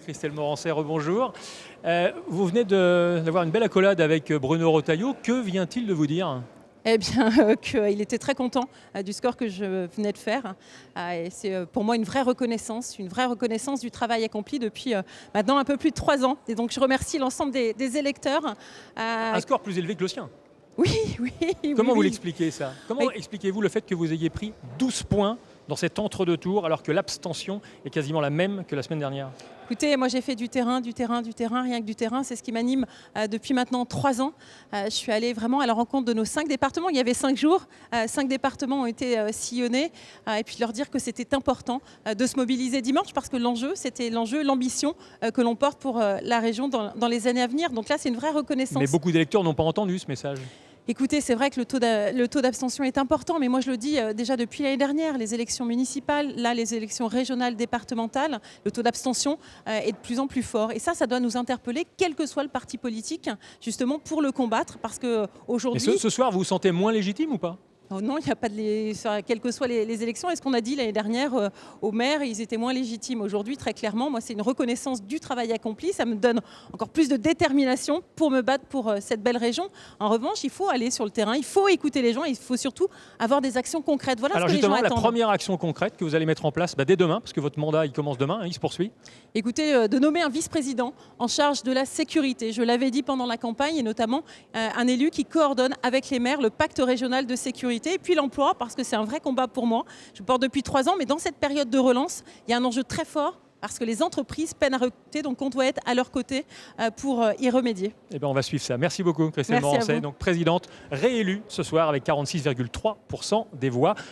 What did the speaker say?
Christelle Morancet, rebonjour. Vous venez d'avoir une belle accolade avec Bruno Retailleau. Que vient-il de vous dire ? Eh bien, qu'il était très content du score que je venais de faire. Et c'est pour moi une vraie reconnaissance du travail accompli depuis maintenant un peu plus de 3 ans. Et donc je remercie l'ensemble des électeurs. Un score plus élevé que le sien. Oui. Comment vous oui. l'expliquez ça ? Comment expliquez-vous le fait que vous ayez pris 12 points dans cet entre-deux-tours alors que l'abstention est quasiment la même que la semaine dernière ? Écoutez, moi j'ai fait du terrain, rien que du terrain. C'est ce qui m'anime depuis maintenant 3 ans. Je suis allée vraiment à la rencontre de nos 5 départements. Il y avait 5 jours. 5 départements ont été sillonnés. Et puis leur dire que c'était important de se mobiliser dimanche parce que c'était l'ambition que l'on porte pour la région dans les années à venir. Donc là, c'est une vraie reconnaissance. Mais beaucoup d'électeurs n'ont pas entendu ce message. Écoutez, c'est vrai que le taux d'abstention est important, mais moi je le dis déjà depuis l'année dernière, les élections municipales, là les élections régionales, départementales, le taux d'abstention est de plus en plus fort. Et ça doit nous interpeller, quel que soit le parti politique, justement pour le combattre, parce qu'aujourd'hui... Mais ce soir, vous vous sentez moins légitime ou pas ? Oh non, il n'y a pas quelles que soient les élections. Et ce qu'on a dit l'année dernière aux maires, ils étaient moins légitimes. Aujourd'hui, très clairement, moi, c'est une reconnaissance du travail accompli. Ça me donne encore plus de détermination pour me battre pour cette belle région. En revanche, il faut aller sur le terrain, il faut écouter les gens, il faut surtout avoir des actions concrètes. Voilà. Alors ce que justement, les gens la attendent. première action concrète que vous allez mettre en place dès demain, parce que votre mandat il commence demain, il se poursuit. Écoutez, de nommer un vice-président en charge de la sécurité. Je l'avais dit pendant la campagne, et notamment un élu qui coordonne avec les maires le pacte régional de sécurité. Et puis l'emploi, parce que c'est un vrai combat pour moi. Je porte depuis 3 ans, mais dans cette période de relance, il y a un enjeu très fort parce que les entreprises peinent à recruter, donc on doit être à leur côté pour y remédier. Eh bien, on va suivre ça. Merci beaucoup, Christelle Morancet, donc présidente réélue ce soir avec 46,3% des voix.